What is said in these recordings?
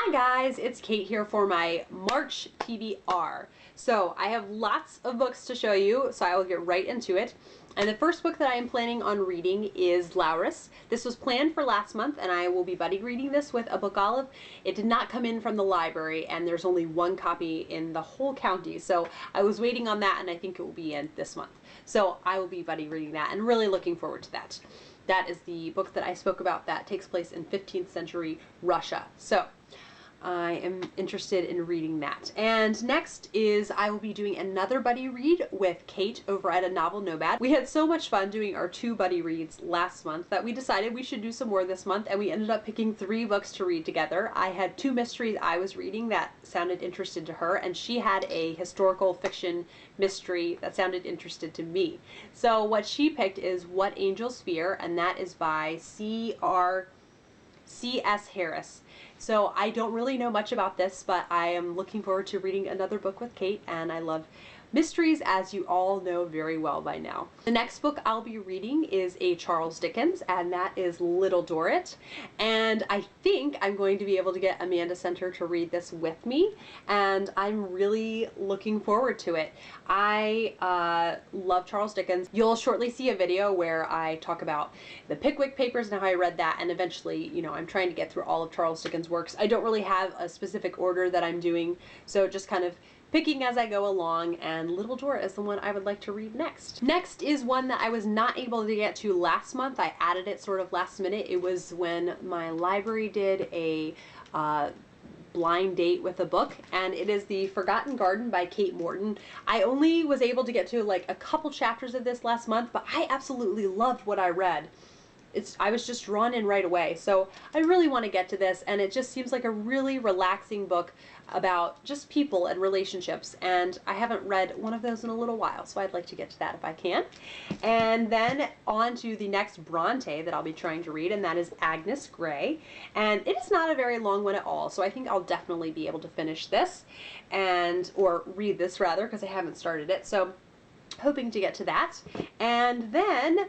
Hi guys, it's Kate here for my March TBR. So I have lots of books to show you, so I will get right into it. And the first book that I am planning on reading is Laurus. This was planned for last month and I will be buddy reading this with a book olive. It did not come in from the library and there's only one copy in the whole county. So I was waiting on that and I think it will be in this month. So I will be buddy reading that and really looking forward to that. That is the book that I spoke about that takes place in 15th century Russia. So I am interested in reading that. And next is I will be doing another buddy read with Kate over at a novel Nomad. We had so much fun doing our 2 buddy reads last month that we decided we should do some more this month, and we ended up picking 3 books to read together. I had 2 mysteries I was reading that sounded interested to her, and she had a historical fiction mystery that sounded interested to me. So what she picked is What Angels Fear, and that is by C.S. Harris. So I don't really know much about this, but I am looking forward to reading another book with Kate, and I love mysteries, as you all know very well by now. The next book I'll be reading is a Charles Dickens, and that is Little Dorrit. And I think I'm going to be able to get Amanda Center to read this with me, and I'm really looking forward to it. I love Charles Dickens. You'll shortly see a video where I talk about the Pickwick Papers and how I read that, and eventually, you know, I'm trying to get through all of Charles Dickens' works. I don't really have a specific order that I'm doing, so just kind of picking as I go along, and Little Dorrit is the one I would like to read next. Next is one that I was not able to get to last month. I added it sort of last minute. It was when my library did a blind date with a book, and it is The Forgotten Garden by Kate Morton. I only was able to get to like a couple chapters of this last month, but I absolutely loved what I read. I was just drawn in right away. So I really want to get to this, and it just seems like a really relaxing book about just people and relationships, and I haven't read one of those in a little while, so I'd like to get to that if I can. And then on to the next Bronte that I'll be trying to read, and that is Agnes Grey. And it is not a very long one at all, so I think I'll definitely be able to finish this, or read this rather, because I haven't started it, so hoping to get to that. And then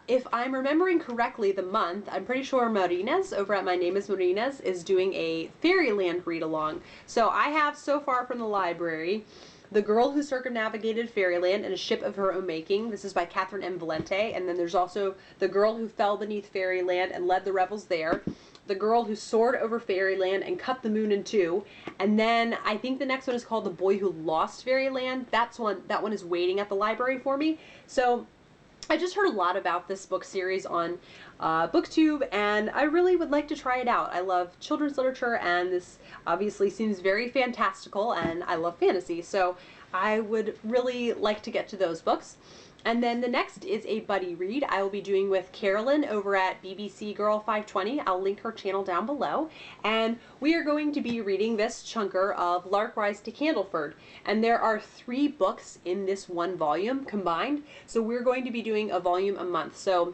if I'm remembering correctly the month, I'm pretty sure Marina's over at My Name is Marina's is doing a Fairyland read-along. So I have so far from the library The Girl Who Circumnavigated Fairyland in a Ship of Her Own Making. This is by Catherine M. Valente. And then there's also The Girl Who Fell Beneath Fairyland and Led the Revels There. The Girl Who Soared Over Fairyland and Cut the Moon in Two. And then I think the next one is called The Boy Who Lost Fairyland. That one is waiting at the library for me. So I just heard a lot about this book series on Booktube, and I really would like to try it out. I love children's literature, and this obviously seems very fantastical, and I love fantasy, so I would really like to get to those books. And then the next is a buddy read I will be doing with Carolyn over at BBC Girl 520. I'll link her channel down below. And we are going to be reading this chunker of Lark Rise to Candleford. And there are 3 books in this one volume combined. So we're going to be doing a volume a month. So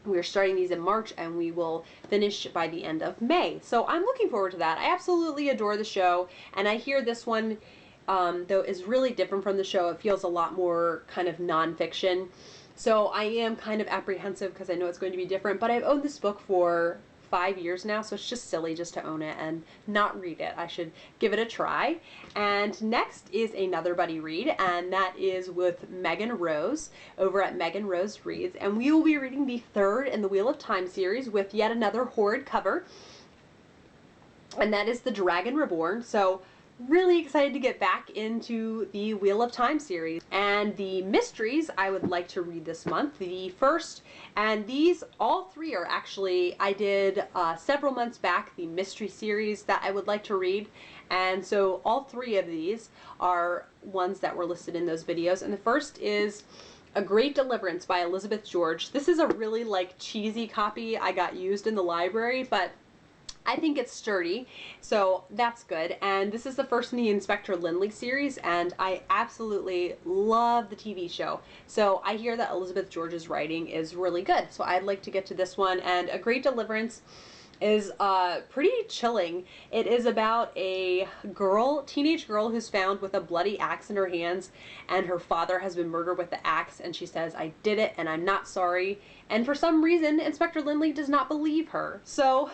we're starting these in March and we will finish by the end of May. So I'm looking forward to that. I absolutely adore the show, and I hear this one though is really different from the show. It feels a lot more kind of nonfiction. So I am kind of apprehensive because I know it's going to be different, but I've owned this book for 5 years now, so it's just silly just to own it and not read it. I should give it a try. And next is another buddy read, and that is with Megan Rose over at Megan Rose Reads, and we will be reading the 3rd in the Wheel of Time series with yet another horrid cover, and that is The Dragon Reborn. So really excited to get back into the Wheel of Time series. And the mysteries I would like to read this month, the first, and these all 3 are actually, I did several months back the mystery series that I would like to read, and so all 3 of these are ones that were listed in those videos. And the first is A Great Deliverance by Elizabeth George. This is a really like cheesy copy I got used in the library, but I think it's sturdy, so that's good. And this is the first in the Inspector Lindley series, and I absolutely love the TV show. So I hear that Elizabeth George's writing is really good, so I'd like to get to this one. And A Great Deliverance is pretty chilling. It is about a teenage girl who's found with a bloody axe in her hands, and her father has been murdered with the axe, and she says, "I did it and I'm not sorry." And for some reason, Inspector Lindley does not believe her. So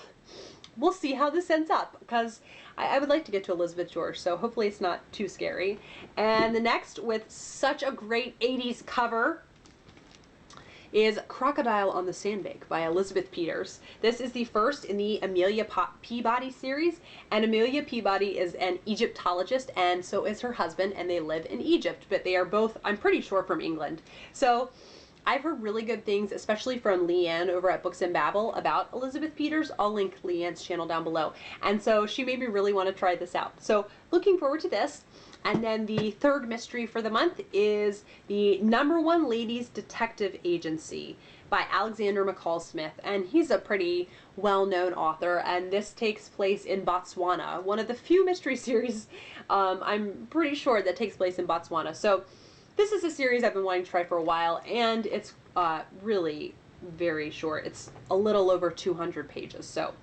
we'll see how this ends up, because I would like to get to Elizabeth George, so hopefully it's not too scary. And the next, with such a great 80s cover, is Crocodile on the Sandbank by Elizabeth Peters. This is the first in the Amelia Peabody series, and Amelia Peabody is an Egyptologist, and so is her husband, and they live in Egypt, but they are both, I'm pretty sure, from England. So I've heard really good things, especially from Leeanne over at Books and Babble, about Elizabeth Peters. I'll link Leanne's channel down below. And so she made me really want to try this out. So looking forward to this. And then the third mystery for the month is the #1 Ladies Detective Agency by Alexander McCall Smith. And he's a pretty well-known author, and this takes place in Botswana, one of the few mystery series I'm pretty sure that takes place in Botswana. So this is a series I've been wanting to try for a while, and it's really very short. It's a little over 200 pages, so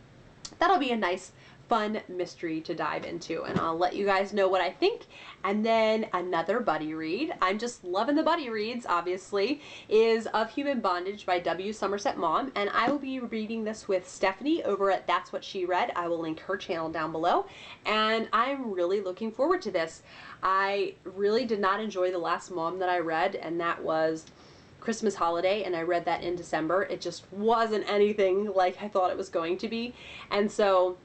that'll be a nice, fun mystery to dive into, and I'll let you guys know what I think. And then another buddy read, I'm just loving the buddy reads, obviously, is Of Human Bondage by W. Somerset Maugham, and I will be reading this with Stephanie over at That's What She Read. I will link her channel down below, and I'm really looking forward to this. I really did not enjoy the last Maugham that I read, and that was Christmas Holiday, and I read that in December. It just wasn't anything like I thought it was going to be, and so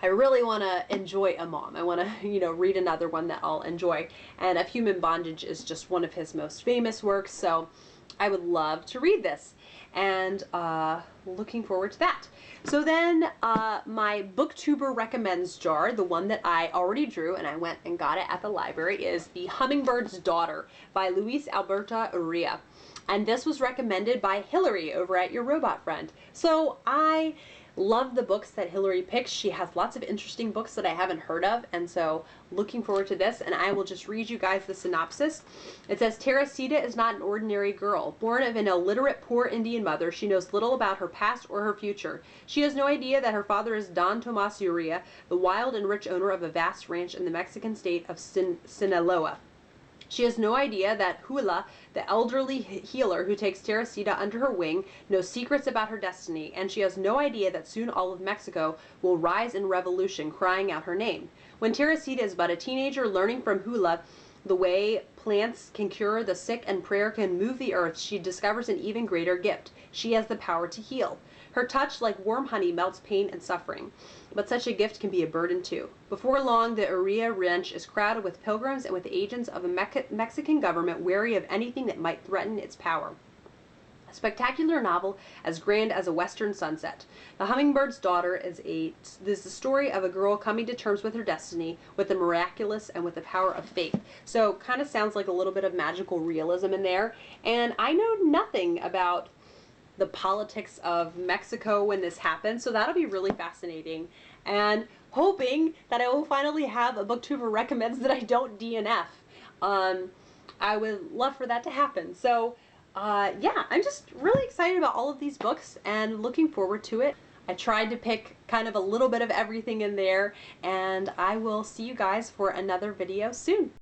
I really want to enjoy a Maugham. I want to, read another one that I'll enjoy. And Of Human Bondage is just one of his most famous works, so I would love to read this. And looking forward to that. So then my Booktuber Recommends Jar, the one that I already drew and I went and got it at the library, is The Hummingbird's Daughter by Luis Alberto Urrea. And this was recommended by Hillary over at Your Robot Friend. So I love the books that Hillary picks. She has lots of interesting books that I haven't heard of, and so looking forward to this. And I will just read you guys the synopsis. It says, Teresita is not an ordinary girl. Born of an illiterate, poor Indian mother, she knows little about her past or her future. She has no idea that her father is Don Tomas Urrea, the wild and rich owner of a vast ranch in the Mexican state of Sinaloa. She has no idea that Hula, the elderly healer who takes Teresita under her wing, knows secrets about her destiny, and she has no idea that soon all of Mexico will rise in revolution, crying out her name. When Teresita is but a teenager learning from Hula the way plants can cure the sick and prayer can move the earth, she discovers an even greater gift. She has the power to heal. Her touch, like warm honey, melts pain and suffering. But such a gift can be a burden too. Before long, the Urrea Ranch is crowded with pilgrims and with agents of a Mexican government wary of anything that might threaten its power. A spectacular novel as grand as a western sunset. The Hummingbird's Daughter is the story of a girl coming to terms with her destiny, with the miraculous, and with the power of faith. So kind of sounds like a little bit of magical realism in there. And I know nothing about the politics of Mexico when this happens, so that'll be really fascinating, and hoping that I will finally have a Booktuber Recommends that I don't DNF. I would love for that to happen. So yeah, I'm just really excited about all of these books and looking forward to it. I tried to pick kind of a little bit of everything in there, and I will see you guys for another video soon.